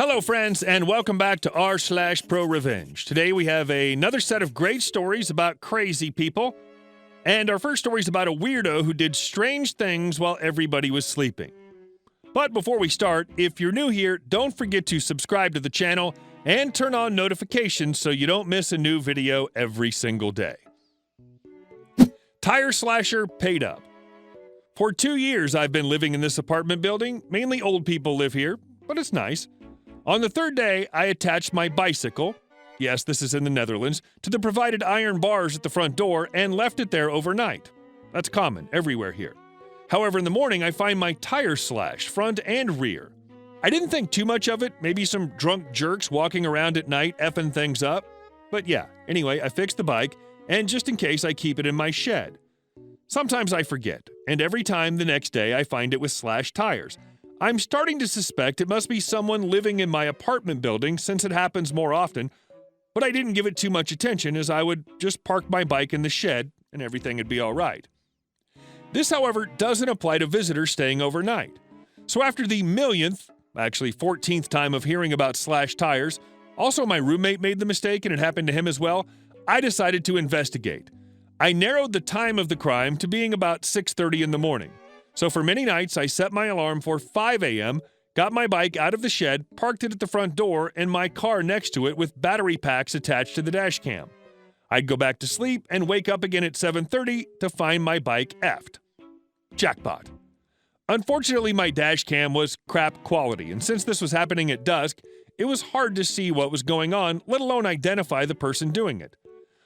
Hello, friends, and welcome back to r/ProRevenge. Today we have another set of great stories about crazy people, and our first story is about a weirdo who did strange things while everybody was sleeping. But before we start, if you're new here, don't forget to subscribe to the channel and turn on notifications so you don't miss a new video every single day. Tire slasher paid up. For 2 years I've been living in this apartment building. Mainly old people live here, but it's nice. On the third day, I attached my bicycle, yes, this is in the Netherlands, to the provided iron bars at the front door and left it there overnight. That's common everywhere here. However, in the morning, I find my tire slashed, front and rear. I didn't think too much of it, maybe some drunk jerks walking around at night effing things up. But yeah, anyway, I fixed the bike, and just in case, I keep it in my shed. Sometimes I forget, and every time the next day I find it with slashed tires. I'm starting to suspect it must be someone living in my apartment building since it happens more often, but I didn't give it too much attention as I would just park my bike in the shed and everything would be all right. This, however, doesn't apply to visitors staying overnight. So after the millionth, actually 14th time of hearing about slashed tires, also my roommate made the mistake and it happened to him as well, I decided to investigate. I narrowed the time of the crime to being about 6:30 in the morning. So for many nights, I set my alarm for 5 a.m., got my bike out of the shed, parked it at the front door, and my car next to it with battery packs attached to the dash cam. I'd go back to sleep and wake up again at 7:30 to find my bike effed. Jackpot. Unfortunately, my dash cam was crap quality, and since this was happening at dusk, it was hard to see what was going on, let alone identify the person doing it.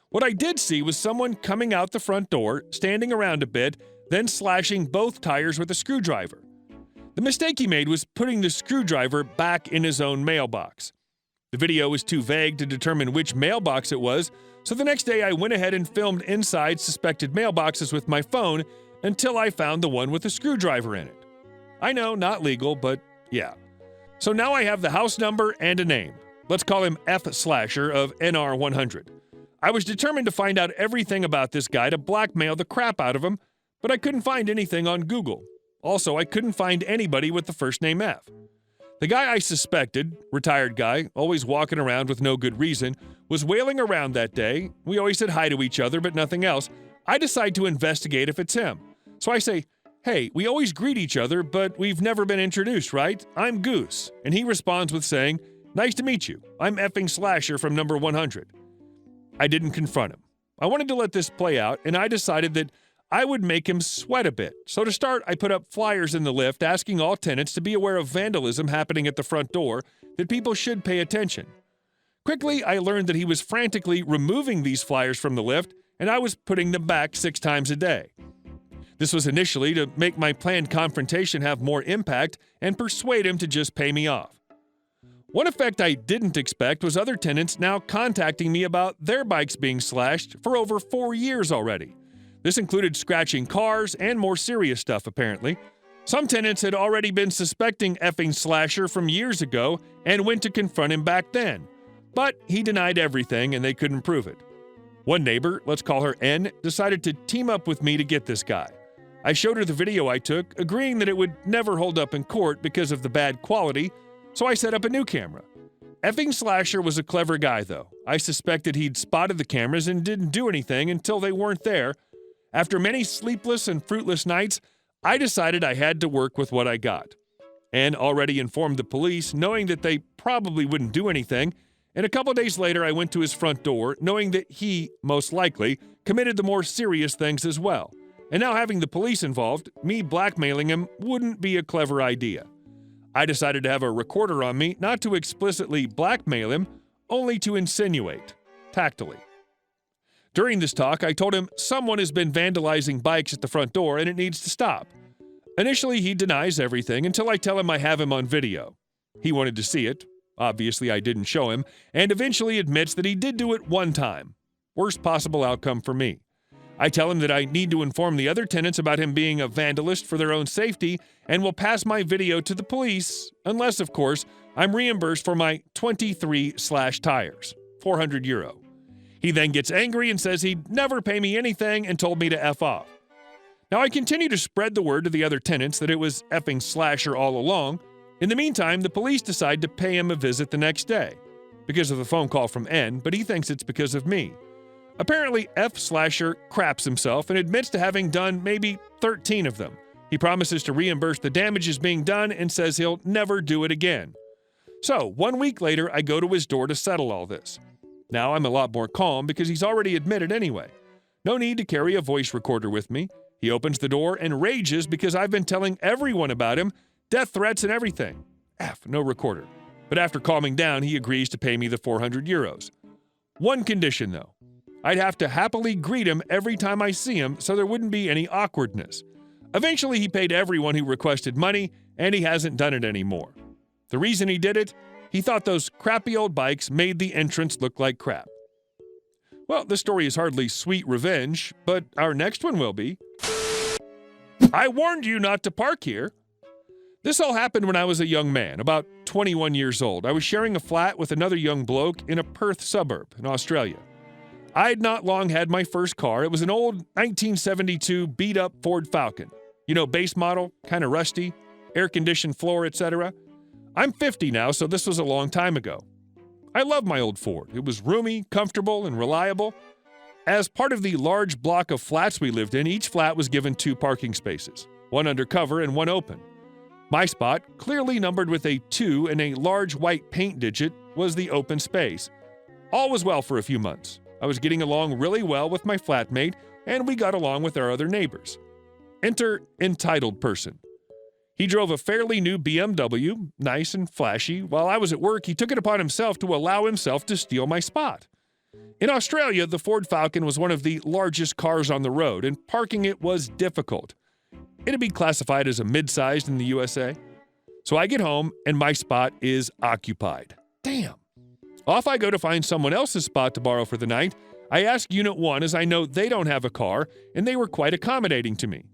What I did see was someone coming out the front door, standing around a bit, then slashing both tires with a screwdriver. The mistake he made was putting the screwdriver back in his own mailbox. The video was too vague to determine which mailbox it was, so the next day I went ahead and filmed inside suspected mailboxes with my phone until I found the one with a screwdriver in it. I know, not legal, but yeah. So now I have the house number and a name. Let's call him F Slasher of NR 100. I was determined to find out everything about this guy to blackmail the crap out of him, but I couldn't find anything on Google. Also, I couldn't find anybody with the first name F. The guy I suspected, retired guy, always walking around with no good reason, was wailing around that day. We always said hi to each other, but nothing else. I decide to investigate if it's him. So I say, "Hey, we always greet each other, but we've never been introduced, right? I'm Goose." And he responds with saying, "Nice to meet you. I'm effing Slasher from number 100. I didn't confront him. I wanted to let this play out, and I decided that I would make him sweat a bit. So to start, I put up flyers in the lift asking all tenants to be aware of vandalism happening at the front door, that people should pay attention. Quickly, I learned that he was frantically removing these flyers from the lift, and I was putting them back 6 times a day. This was initially to make my planned confrontation have more impact and persuade him to just pay me off. One effect I didn't expect was other tenants now contacting me about their bikes being slashed for over 4 years already. This included scratching cars and more serious stuff, apparently. Some tenants had already been suspecting effing Slasher from years ago and went to confront him back then. But he denied everything and they couldn't prove it. One neighbor, let's call her N, decided to team up with me to get this guy. I showed her the video I took, agreeing that it would never hold up in court because of the bad quality, so I set up a new camera. Effing Slasher was a clever guy, though. I suspected he'd spotted the cameras and didn't do anything until they weren't there. After many sleepless and fruitless nights, I decided I had to work with what I got. And already informed the police, knowing that they probably wouldn't do anything, and a couple days later I went to his front door, knowing that he, most likely, committed the more serious things as well. And now having the police involved, me blackmailing him wouldn't be a clever idea. I decided to have a recorder on me, not to explicitly blackmail him, only to insinuate, tactily. During this talk, I told him someone has been vandalizing bikes at the front door and it needs to stop. Initially, he denies everything until I tell him I have him on video. He wanted to see it. Obviously, I didn't show him, and eventually admits that he did do it one time. Worst possible outcome for me. I tell him that I need to inform the other tenants about him being a vandalist for their own safety and will pass my video to the police, unless, of course, I'm reimbursed for my 23 slashed tires, €400. He then gets angry and says he'd never pay me anything and told me to F off. Now, I continue to spread the word to the other tenants that it was effing Slasher all along. In the meantime, the police decide to pay him a visit the next day because of the phone call from N, but he thinks it's because of me. Apparently, F-slasher craps himself and admits to having done maybe 13 of them. He promises to reimburse the damages being done and says he'll never do it again. So, 1 week later, I go to his door to settle all this. Now I'm a lot more calm because he's already admitted anyway. No need to carry a voice recorder with me. He opens the door and rages because I've been telling everyone about him, death threats and everything. No recorder. But after calming down, he agrees to pay me the 400 euros. One condition, though. I'd have to happily greet him every time I see him so there wouldn't be any awkwardness. Eventually, he paid everyone who requested money, and he hasn't done it anymore. The reason he did it? He thought those crappy old bikes made the entrance look like crap. Well, this story is hardly sweet revenge, but our next one will be. I warned you not to park here. This all happened when I was a young man, about 21 years old. I was sharing a flat with another young bloke in a Perth suburb in Australia. I'd not long had my first car. It was an old 1972 beat-up Ford Falcon. You know, base model, kind of rusty, air-conditioned floor, etc. I'm 50 now, so this was a long time ago. I love my old Ford. It was roomy, comfortable, and reliable. As part of the large block of flats we lived in, each flat was given 2 parking spaces, one undercover and one open. My spot, clearly numbered with a 2 and a large white paint digit, was the open space. All was well for a few months. I was getting along really well with my flatmate, and we got along with our other neighbors. Enter entitled person. He drove a fairly new BMW, nice and flashy. While I was at work, he took it upon himself to allow himself to steal my spot. In Australia, the Ford Falcon was one of the largest cars on the road, and parking it was difficult. It'd be classified as a mid-sized in the USA. So I get home, and my spot is occupied. Damn. Off I go to find someone else's spot to borrow for the night. I ask Unit 1 as I know they don't have a car, and they were quite accommodating to me.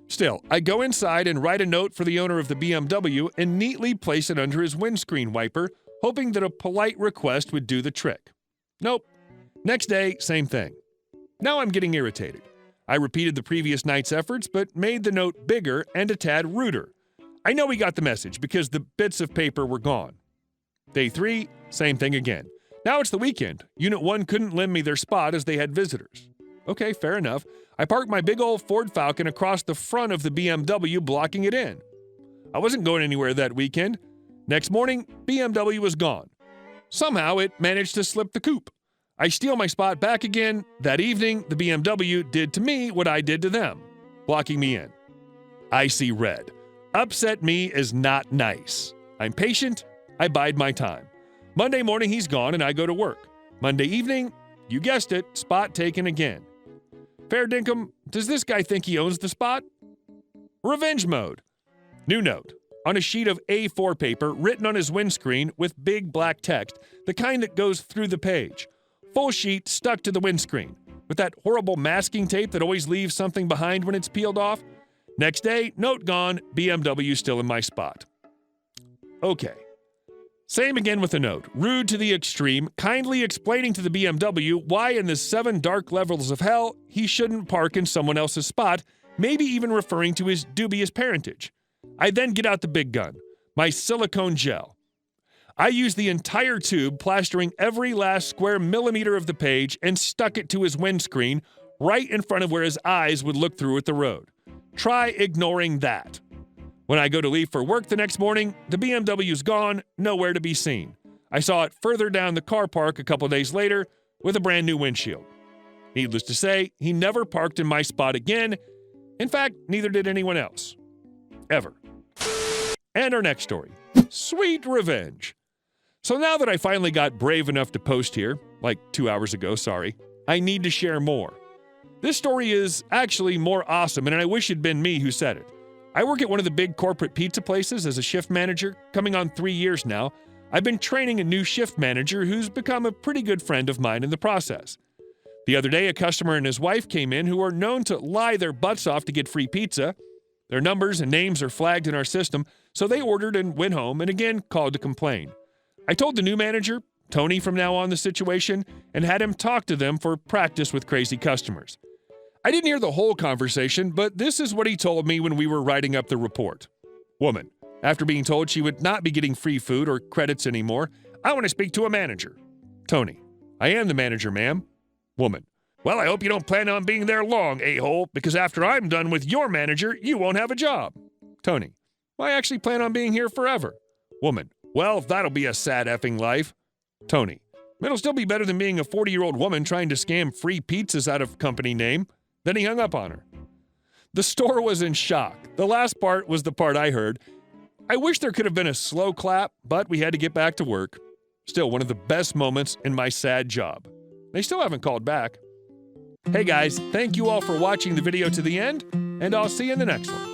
Still, I go inside and write a note for the owner of the BMW and neatly place it under his windscreen wiper, hoping that a polite request would do the trick. Nope. Next day, same thing. Now I'm getting irritated. I repeated the previous night's efforts, but made the note bigger and a tad ruder. I know he got the message because the bits of paper were gone. Day 3, same thing again. Now it's the weekend. Unit 1 couldn't lend me their spot as they had visitors. Okay, fair enough. I parked my big old Ford Falcon across the front of the BMW, blocking it in. I wasn't going anywhere that weekend. Next morning, BMW was gone. Somehow it managed to slip the coupe. I steal my spot back again. That evening, the BMW did to me what I did to them, blocking me in. I see red. Upset me is not nice. I'm patient. I bide my time. Monday morning, he's gone and I go to work. Monday evening, you guessed it, spot taken again. Fair dinkum, does this guy think he owns the spot? Revenge mode. New note. On a sheet of A4 paper written on his windscreen with big black text, the kind that goes through the page. Full sheet stuck to the windscreen, with that horrible masking tape that always leaves something behind when it's peeled off. Next day, note gone, BMW still in my spot. Okay. Same again with a note, rude to the extreme, kindly explaining to the BMW why in the 7 dark levels of hell he shouldn't park in someone else's spot, maybe even referring to his dubious parentage. I then get out the big gun, my silicone gel. I use the entire tube, plastering every last square millimeter of the page, and stuck it to his windscreen, right in front of where his eyes would look through at the road. Try ignoring that. When I go to leave for work the next morning, the BMW's gone, nowhere to be seen. I saw it further down the car park a couple days later with a brand new windshield. Needless to say, he never parked in my spot again. In fact, neither did anyone else. Ever. And our next story. Sweet revenge. So now that I finally got brave enough to post here, like 2 hours ago, I need to share more. This story is actually more awesome, and I wish it'd been me who said it. I work at one of the big corporate pizza places as a shift manager, coming on 3 years now. I've been training a new shift manager who's become a pretty good friend of mine in the process. The other day, a customer and his wife came in who are known to lie their butts off to get free pizza. Their numbers and names are flagged in our system, so they ordered and went home and again called to complain. I told the new manager, Tony from now on, the situation and had him talk to them for practice with crazy customers. I didn't hear the whole conversation, but this is what he told me when we were writing up the report. Woman, After being told she would not be getting free food or credits anymore, I want to speak to a manager. Tony, I am the manager, ma'am. Woman, well, I hope you don't plan on being there long, a-hole, because after I'm done with your manager, you won't have a job. Tony, well, I actually plan on being here forever. Woman, well, that'll be a sad effing life. Tony, it'll still be better than being a 40-year-old woman trying to scam free pizzas out of company name. Then he hung up on her. The store was in shock. The last part was the part I heard. I wish there could have been a slow clap, but we had to get back to work. Still one of the best moments in my sad job. They still haven't called back. Hey guys, thank you all for watching the video to the end, and I'll see you in the next one.